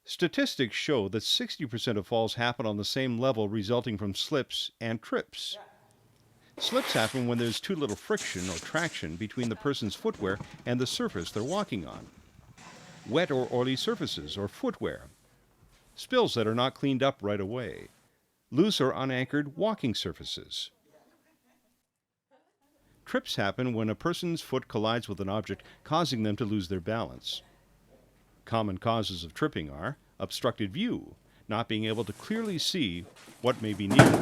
Statistics show that 60% of falls happen on the same level, resulting from slips and trips. Slips happen when there's too little friction or traction between the person's footwear and the surface they're walking on. Wet or oily surfaces or footwear. Spills that are not cleaned up right away. Loose or unanchored walking surfaces. Trips happen when a person's foot collides with an object, causing them to lose their balance. Common causes of tripping are obstructed view, not being able to clearly see what may be near.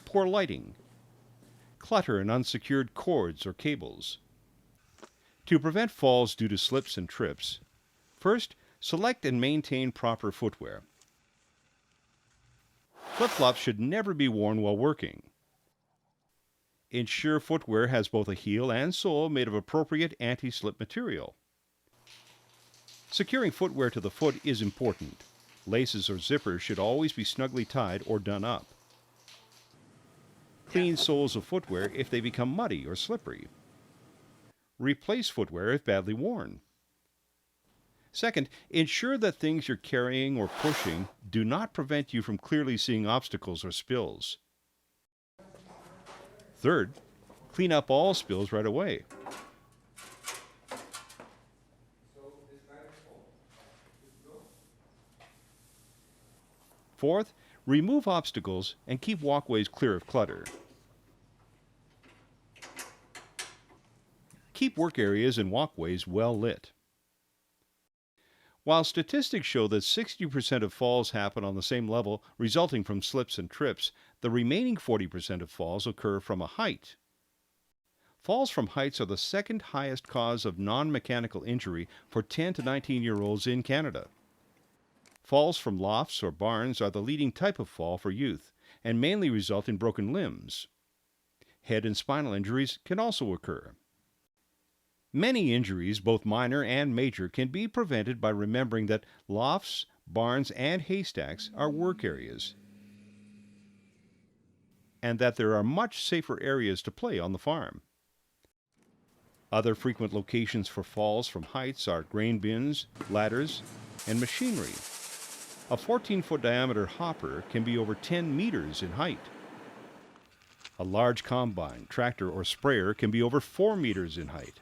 Poor lighting. Clutter and unsecured cords or cables. To prevent falls due to slips and trips, first, select and maintain proper footwear. Flip-flops should never be worn while working. Ensure footwear has both a heel and sole made of appropriate anti-slip material. Securing footwear to the foot is important. Laces or zippers should always be snugly tied or done up. Clean soles of footwear if they become muddy or slippery. Replace footwear if badly worn. Second, ensure that things you're carrying or pushing do not prevent you from clearly seeing obstacles or spills. Third, clean up all spills right away. Fourth, remove obstacles and keep walkways clear of clutter. Keep work areas and walkways well lit. While statistics show that 60% of falls happen on the same level, resulting from slips and trips, the remaining 40% of falls occur from a height. Falls from heights are the second highest cause of non-mechanical injury for 10 to 19-year-olds in Canada. Falls from lofts or barns are the leading type of fall for youth, and mainly result in broken limbs. Head and spinal injuries can also occur. Many injuries, both minor and major, can be prevented by remembering that lofts, barns, and haystacks are work areas, and that there are much safer areas to play on the farm. Other frequent locations for falls from heights are grain bins, ladders, and machinery. A 14-foot diameter hopper can be over 10 meters in height. A large combine, tractor, or sprayer can be over 4 meters in height.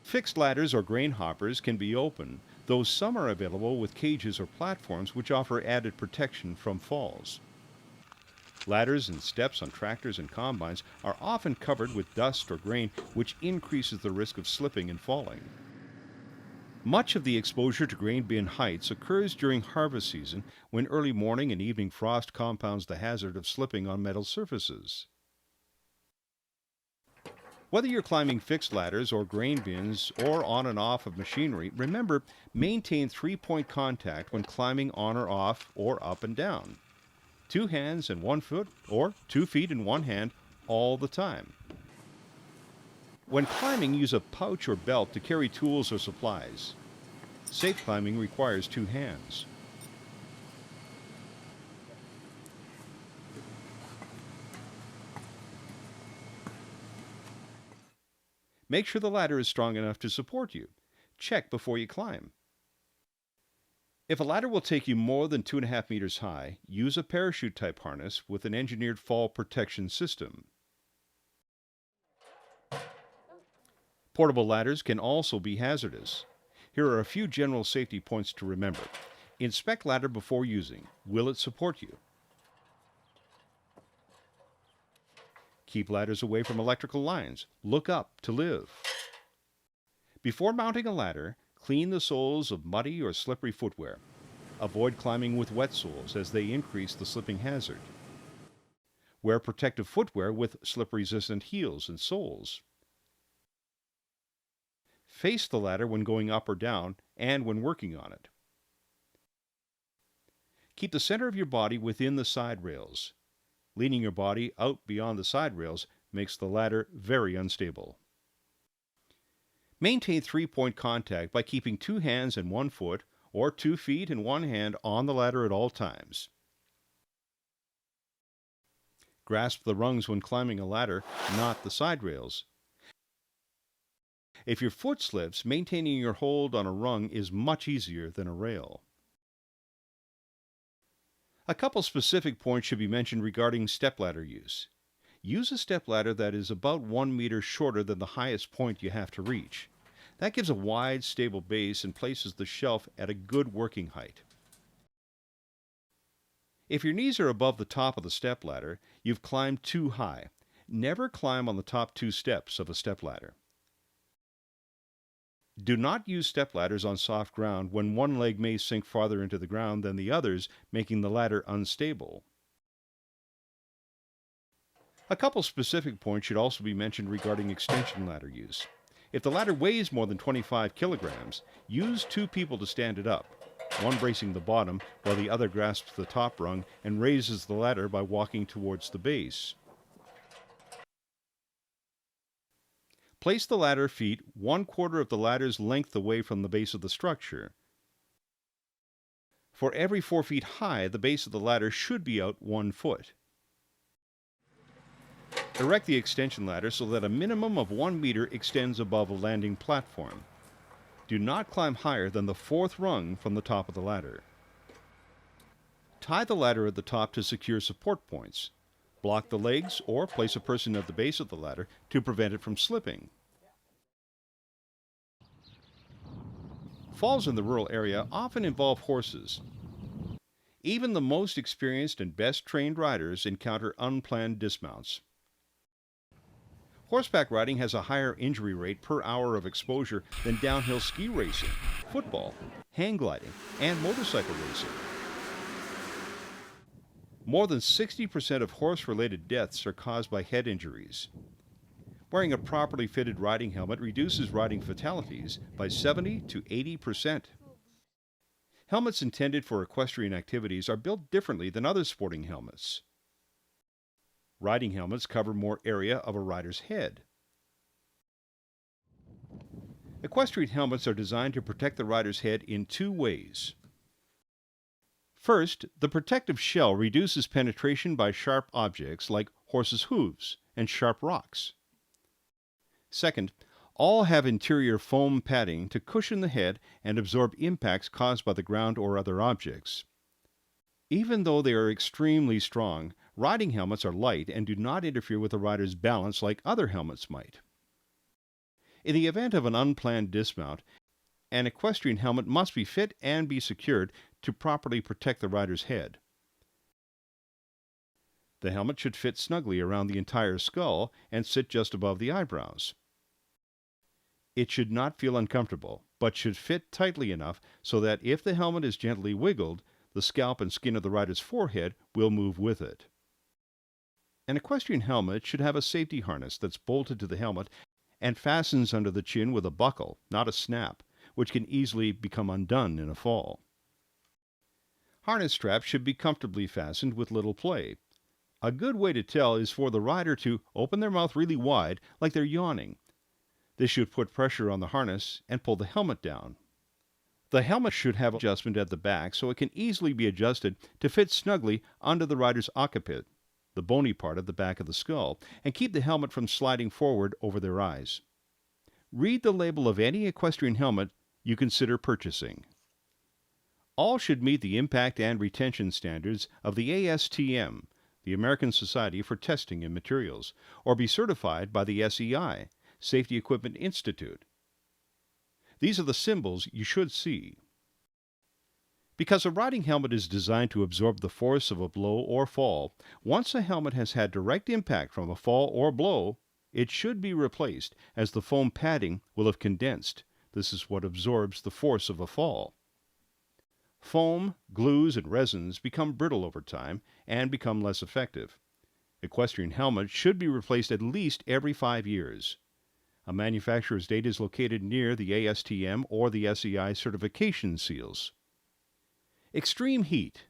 Fixed ladders or grain hoppers can be open, though some are available with cages or platforms which offer added protection from falls. Ladders and steps on tractors and combines are often covered with dust or grain, which increases the risk of slipping and falling. Much of the exposure to grain bin heights occurs during harvest season, when early morning and evening frost compounds the hazard of slipping on metal surfaces. Whether you're climbing fixed ladders or grain bins or on and off of machinery, remember, maintain 3-point contact when climbing on or off or up and down. 2 hands and 1 foot or 2 feet and 1 hand all the time. When climbing, use a pouch or belt to carry tools or supplies. Safe climbing requires 2 hands. Make sure the ladder is strong enough to support you. Check before you climb. If a ladder will take you more than 2.5 meters high, use a parachute-type harness with an engineered fall protection system. Portable ladders can also be hazardous. Here are a few general safety points to remember. Inspect ladder before using. Will it support you? Keep ladders away from electrical lines. Look up to live. Before mounting a ladder, clean the soles of muddy or slippery footwear. Avoid climbing with wet soles as they increase the slipping hazard. Wear protective footwear with slip-resistant heels and soles. Face the ladder when going up or down and when working on it. Keep the center of your body within the side rails. Leaning your body out beyond the side rails makes the ladder very unstable. Maintain 3-point contact by keeping 2 hands and 1 foot or 2 feet and 1 hand on the ladder at all times. Grasp the rungs when climbing a ladder, not the side rails. If your foot slips, maintaining your hold on a rung is much easier than a rail. A couple specific points should be mentioned regarding stepladder use. Use a stepladder that is about 1 meter shorter than the highest point you have to reach. That gives a wide, stable base and places the shelf at a good working height. If your knees are above the top of the stepladder, you've climbed too high. Never climb on the top 2 steps of a stepladder. Do not use stepladders on soft ground when one leg may sink farther into the ground than the others, making the ladder unstable. A couple specific points should also be mentioned regarding extension ladder use. If the ladder weighs more than 25 kilograms, use 2 people to stand it up, one bracing the bottom while the other grasps the top rung and raises the ladder by walking towards the base. Place the ladder feet 1/4 of the ladder's length away from the base of the structure. For every 4 feet high, the base of the ladder should be out 1 foot. Erect the extension ladder so that a minimum of 1 meter extends above a landing platform. Do not climb higher than the 4th rung from the top of the ladder. Tie the ladder at the top to secure support points. Block the legs or place a person at the base of the ladder to prevent it from slipping. Falls in the rural area often involve horses. Even the most experienced and best trained riders encounter unplanned dismounts. Horseback riding has a higher injury rate per hour of exposure than downhill ski racing, football, hang gliding, and motorcycle racing. More than 60% of horse-related deaths are caused by head injuries. Wearing a properly fitted riding helmet reduces riding fatalities by 70 to 80%. Helmets intended for equestrian activities are built differently than other sporting helmets. Riding helmets cover more area of a rider's head. Equestrian helmets are designed to protect the rider's head in 2 ways. First, the protective shell reduces penetration by sharp objects like horses' hooves and sharp rocks. Second, all have interior foam padding to cushion the head and absorb impacts caused by the ground or other objects. Even though they are extremely strong, riding helmets are light and do not interfere with the rider's balance like other helmets might. In the event of an unplanned dismount, an equestrian helmet must be fit and be secured to properly protect the rider's head. The helmet should fit snugly around the entire skull and sit just above the eyebrows. It should not feel uncomfortable, but should fit tightly enough so that if the helmet is gently wiggled, the scalp and skin of the rider's forehead will move with it. An equestrian helmet should have a safety harness that's bolted to the helmet and fastens under the chin with a buckle, not a snap, which can easily become undone in a fall. Harness straps should be comfortably fastened with little play. A good way to tell is for the rider to open their mouth really wide, like they're yawning. This should put pressure on the harness and pull the helmet down. The helmet should have adjustment at the back so it can easily be adjusted to fit snugly under the rider's occiput, the bony part at the back of the skull, and keep the helmet from sliding forward over their eyes. Read the label of any equestrian helmet you consider purchasing. All should meet the impact and retention standards of the ASTM, the American Society for Testing in Materials, or be certified by the SEI, Safety Equipment Institute. These are the symbols you should see. Because a riding helmet is designed to absorb the force of a blow or fall, once a helmet has had direct impact from a fall or blow, it should be replaced, as the foam padding will have condensed. This is what absorbs the force of a fall. Foam, glues, and resins become brittle over time and become less effective. Equestrian helmets should be replaced at least every 5 years. A manufacturer's date is located near the ASTM or the SEI certification seals. Extreme heat.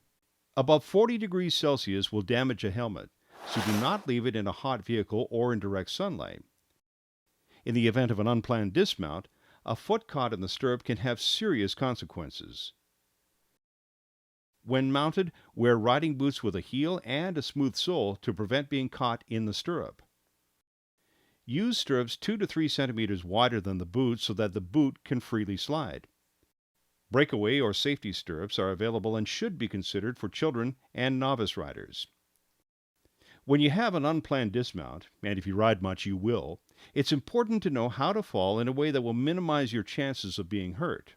Above 40 degrees Celsius will damage a helmet, so do not leave it in a hot vehicle or in direct sunlight. In the event of an unplanned dismount, a foot caught in the stirrup can have serious consequences. When mounted, wear riding boots with a heel and a smooth sole to prevent being caught in the stirrup. Use stirrups 2 to 3 centimeters wider than the boot so that the boot can freely slide. Breakaway or safety stirrups are available and should be considered for children and novice riders. When you have an unplanned dismount, and if you ride much you will, it's important to know how to fall in a way that will minimize your chances of being hurt.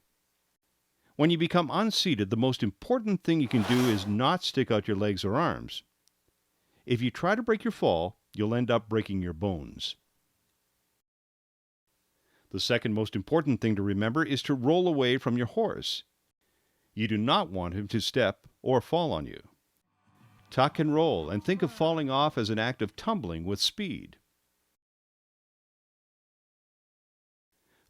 When you become unseated, the most important thing you can do is not stick out your legs or arms. If you try to break your fall, you'll end up breaking your bones. The second most important thing to remember is to roll away from your horse. You do not want him to step or fall on you. Tuck and roll, and think of falling off as an act of tumbling with speed.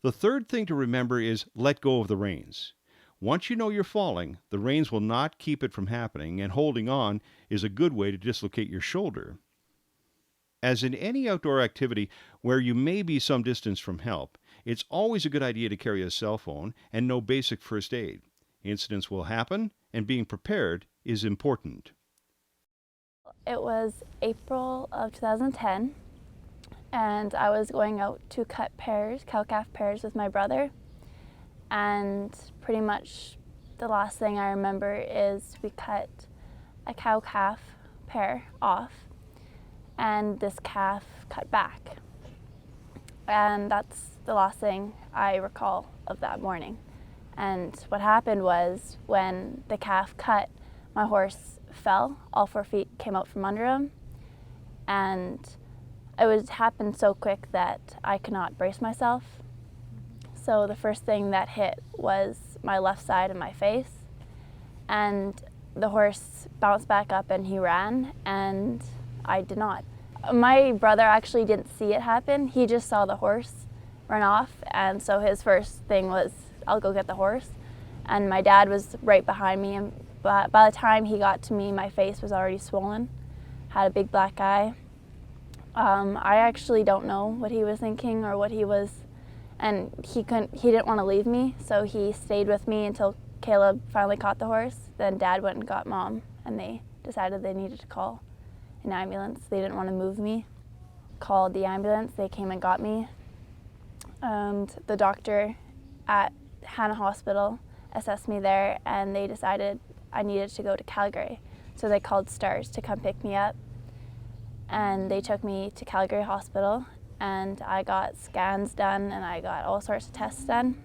The third thing to remember is let go of the reins. Once you know you're falling, the reins will not keep it from happening, and holding on is a good way to dislocate your shoulder. As in any outdoor activity where you may be some distance from help, it's always a good idea to carry a cell phone and know basic first aid. Incidents will happen, and being prepared is important. It was April of 2010, and I was going out to cut pears, cow-calf pears, with my brother. And pretty much the last thing I remember is we cut a cow-calf pear off, and this calf cut back. And that's the last thing I recall of that morning. And what happened was, when the calf cut, my horse fell. All 4 feet came out from under him, and it happened so quick that I could not brace myself. So the first thing that hit was my left side of my face, and the horse bounced back up and he ran, and I did not. My brother actually didn't see it happen. He just saw the horse run off, and so his first thing was, I'll go get the horse. And my dad was right behind me, and by the time he got to me, my face was already swollen, had a big black eye. I actually don't know what he was thinking or what he was, and he didn't want to leave me, so he stayed with me until Caleb finally caught the horse. Then Dad went and got Mom, and they decided they needed to call an ambulance. They didn't want to move me. Called the ambulance, they came and got me, and the doctor at Hannah Hospital assessed me there, and they decided I needed to go to Calgary. So they called STARS to come pick me up, and they took me to Calgary Hospital, and I got scans done and I got all sorts of tests done,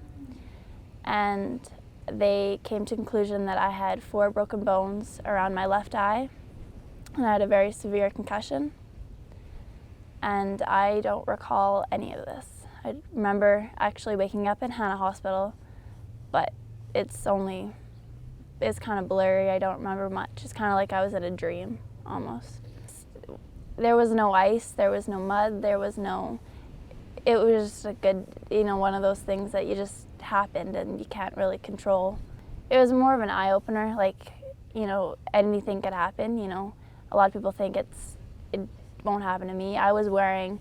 and they came to the conclusion that I had 4 broken bones around my left eye, and I had a very severe concussion, and I don't recall any of this. I remember actually waking up in Hannah Hospital, but it's kind of blurry. I don't remember much. It's kind of like I was in a dream almost. There was no ice, there was no mud, it was just a good, one of those things that you just happened and you can't really control. It was more of an eye-opener, like, anything could happen, A lot of people think it won't happen to me. I wasn't wearing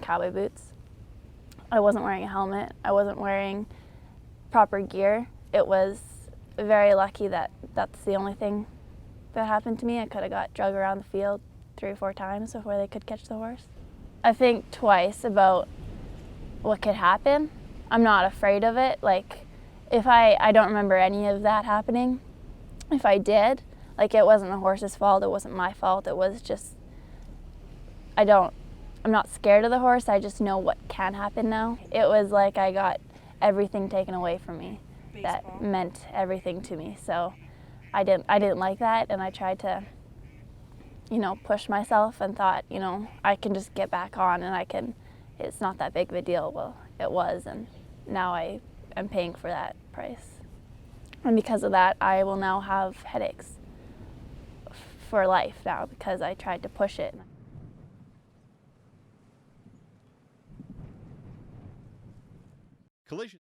cowboy boots. I wasn't wearing a helmet. I wasn't wearing proper gear. It was very lucky that that's the only thing that happened to me. I could have got dragged around the field 3 or 4 times before they could catch the horse. I think twice about what could happen. I'm not afraid of it. Like, if I don't remember any of that happening. If I did, it wasn't the horse's fault, it wasn't my fault, it was just, I'm not scared of the horse, I just know what can happen now. It was like I got everything taken away from me. Baseball. That meant everything to me. So I didn't like that, and I tried to, push myself and thought, I can just get back on, and it's not that big of a deal. Well, it was, and now I am paying for that price. And because of that, I will now have headaches for life now, because I tried to push it. Collision.